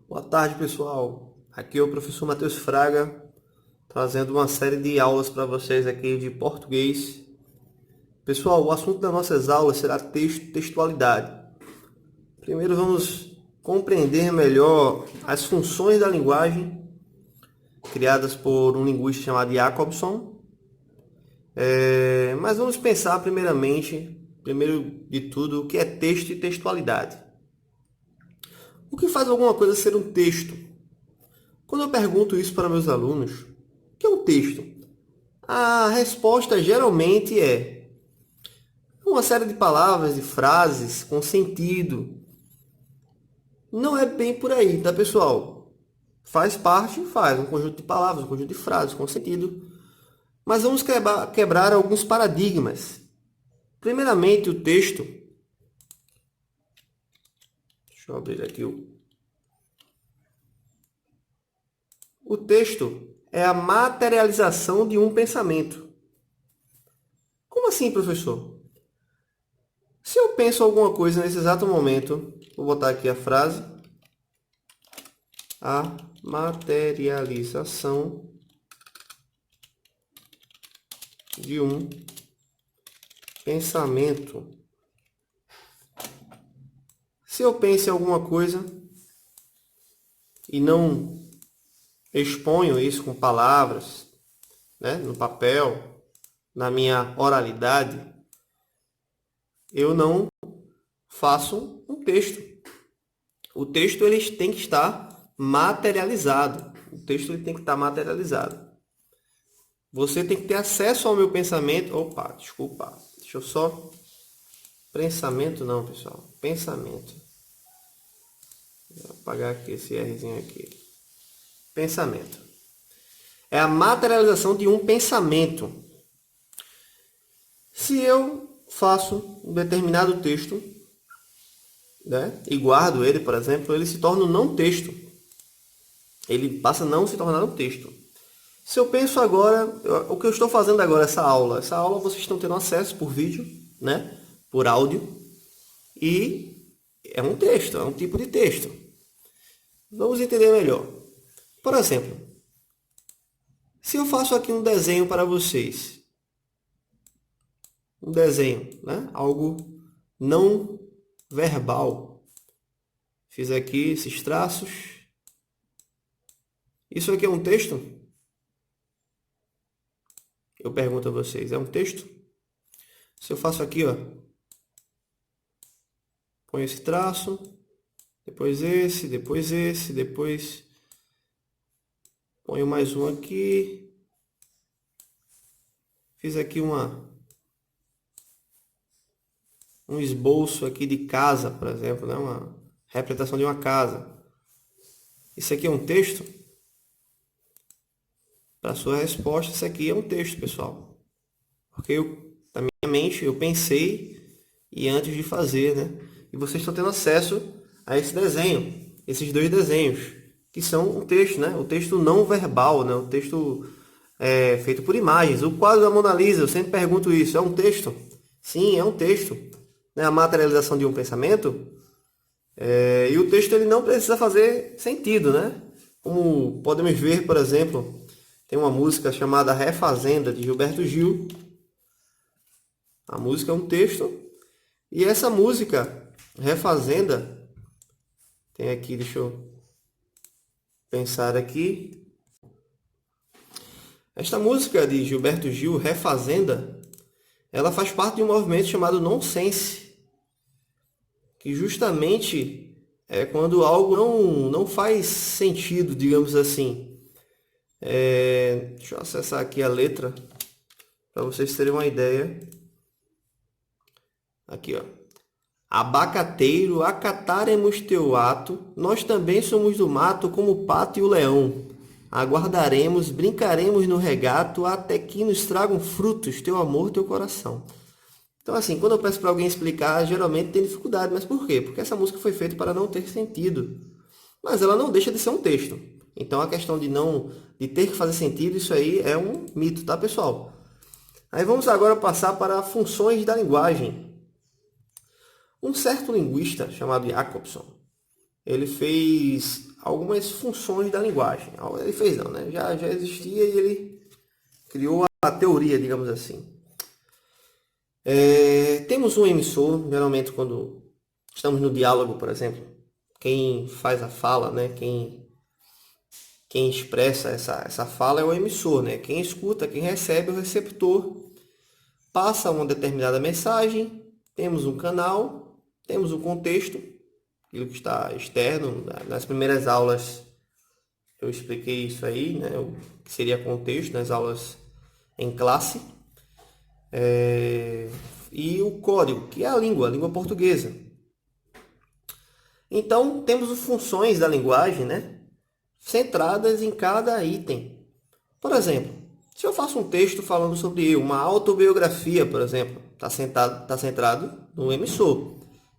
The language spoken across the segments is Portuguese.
Boa tarde, pessoal. Aqui é o professor Matheus Fraga, trazendo uma série de aulas para vocês aqui de português. Pessoal, o assunto das nossas aulas será texto, textualidade. Primeiro vamos compreender melhor as funções da linguagem criadas por um linguista chamado Jacobson. Mas vamos pensar primeiro de tudo, o que é texto e textualidade. O que faz alguma coisa ser um texto? Quando eu pergunto isso para meus alunos, o que é um texto? A resposta geralmente é uma série de palavras e frases com sentido. Não é bem por aí, tá, pessoal? Faz parte, faz um conjunto de palavras, um conjunto de frases com sentido. Mas vamos quebrar alguns paradigmas. Primeiramente, o texto. Deixa eu abrir aqui o texto é a materialização de um pensamento. Como assim, professor? Se eu penso alguma coisa nesse exato momento, vou botar aqui a frase, a materialização de um pensamento. Se eu penso em alguma coisa e não exponho isso com palavras, né, no papel, na minha oralidade, eu não faço um texto. O texto ele tem que estar materializado. O texto ele tem que estar materializado. Você tem que ter acesso ao meu pensamento. Opa, desculpa. Deixa eu só... Pensamento não, pessoal. Pensamento. Vou apagar aqui esse Rzinho aqui. Pensamento. É a materialização de um pensamento. Se eu faço um determinado texto, né, e guardo ele, por exemplo, ele se torna um não texto. Ele passa a não se tornar um texto. Se eu penso agora, o que eu estou fazendo agora, essa aula vocês estão tendo acesso por vídeo, né, por áudio, e é um texto, é um tipo de texto. Vamos entender melhor. Por exemplo, se eu faço aqui um desenho para vocês, um desenho, né? Algo não verbal. Fiz aqui esses traços. Isso aqui é um texto? Eu pergunto a vocês, é um texto? Se eu faço aqui, ó, ponho esse traço, depois esse, depois ponho mais um aqui. Fiz aqui um esboço aqui de casa, por exemplo, né? Uma representação de uma casa. Isso aqui é um texto? Para a sua resposta, isso aqui é um texto, pessoal. Porque na minha mente eu pensei e antes de fazer, né? E vocês estão tendo acesso a esse desenho, esses dois desenhos, que são um texto, né? O texto não verbal, né? O texto feito por imagens. O quadro da Mona Lisa, eu sempre pergunto isso, é um texto? Sim, é um texto. Né? A materialização de um pensamento. E o texto ele não precisa fazer sentido, né? Como podemos ver, por exemplo, tem uma música chamada Refazenda, de Gilberto Gil. A música é um texto. E essa música, Refazenda, tem aqui, deixa eu pensar aqui. Esta música de Gilberto Gil, Refazenda, ela faz parte de um movimento chamado Nonsense, que justamente é quando algo não faz sentido, digamos assim. Deixa eu acessar aqui a letra, para vocês terem uma ideia. Aqui, ó. Abacateiro, acataremos teu ato, nós também somos do mato como o pato e o leão. Aguardaremos, brincaremos no regato, até que nos tragam frutos teu amor, teu coração. Então, assim, quando eu peço para alguém explicar, geralmente tem dificuldade. Mas por quê? Porque essa música foi feita para não ter sentido. Mas ela não deixa de ser um texto. Então, a questão de ter que fazer sentido, isso aí é um mito, tá, pessoal? Aí vamos agora passar para funções da linguagem. Um certo linguista chamado Jacobson, ele fez algumas funções da linguagem. Ele fez não, né? Já existia e ele criou a teoria, digamos assim. Temos um emissor, geralmente quando estamos no diálogo, por exemplo, quem faz a fala, né? Quem expressa essa fala é o emissor, né? Quem escuta, quem recebe é o receptor. Passa uma determinada mensagem, temos um canal, temos um contexto, aquilo que está externo. Nas primeiras aulas eu expliquei isso aí, né? O que seria contexto nas aulas em classe. E o código, que é a língua portuguesa. Então, temos funções da linguagem, né? Centradas em cada item. Por exemplo, se eu faço um texto falando sobre eu, uma autobiografia, por exemplo, está centrado no emissor.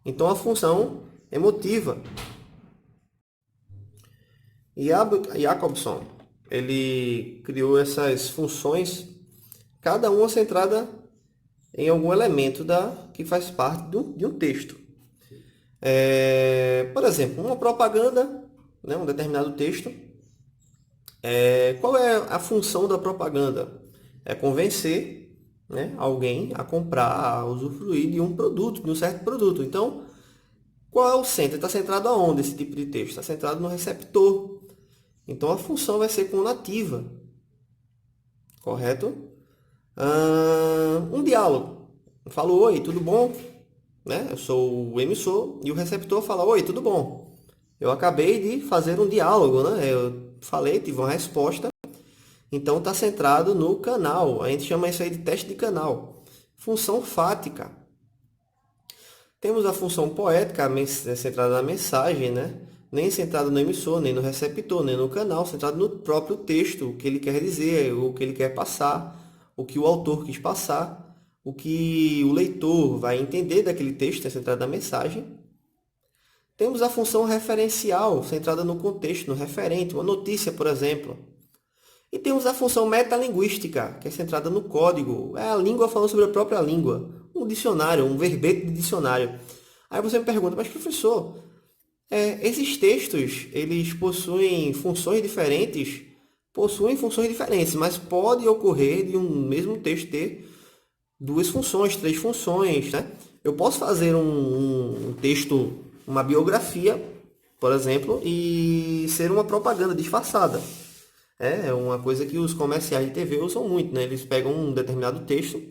Então, a função emotiva. E Jacobson, ele criou essas funções, cada uma centrada em algum elemento que faz parte de um texto. Por exemplo, uma propaganda, né, um determinado texto. Qual é a função da propaganda? É convencer, né, alguém a comprar, a usufruir de um produto, de um certo produto. Então, qual é o centro? Está centrado aonde esse tipo de texto? Está centrado no receptor. Então, a função vai ser conativa. Correto? Um diálogo. Eu falo, oi, tudo bom? Né? Eu sou o emissor e o receptor fala, oi, tudo bom? Eu acabei de fazer um diálogo, né? Eu falei, tive uma resposta. Então está centrado no canal. A gente chama isso aí de teste de canal. Função fática. Temos a função poética, centrada na mensagem, né? Nem centrada no emissor, nem no receptor, nem no canal, centrado no próprio texto, o que ele quer dizer, o que ele quer passar, o que o autor quis passar, o que o leitor vai entender daquele texto, é centrado na mensagem. Temos a função referencial, centrada no contexto, no referente, uma notícia, por exemplo. E temos a função metalinguística, que é centrada no código. É a língua falando sobre a própria língua. Um dicionário, um verbete de dicionário. Aí você me pergunta, mas professor, esses textos, eles possuem funções diferentes? Possuem funções diferentes, mas pode ocorrer de um mesmo texto ter duas funções, três funções, né? Eu posso fazer um texto, uma biografia, por exemplo, e ser uma propaganda disfarçada. É uma coisa que os comerciais de TV usam muito, né? Eles pegam um determinado texto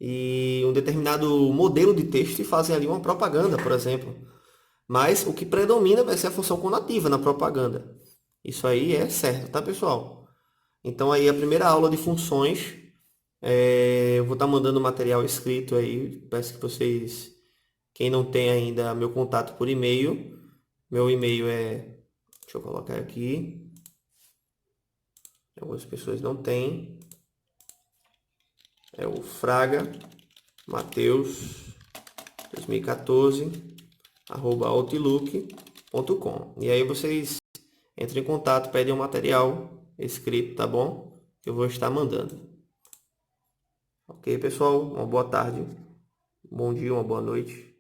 e um determinado modelo de texto e fazem ali uma propaganda, por exemplo. Mas o que predomina vai ser a função conativa na propaganda. Isso aí é certo, tá, pessoal? Então aí a primeira aula de funções, eu vou estar mandando material escrito aí. Peço que vocês, quem não tem ainda meu contato por e-mail, meu e-mail deixa eu colocar aqui. Algumas pessoas não têm. É o Fraga Mateus 2014 @outlook.com. E aí vocês entram em contato, pedem um material escrito, tá bom? Que eu vou estar mandando. Ok, pessoal? Uma boa tarde, bom dia, uma boa noite.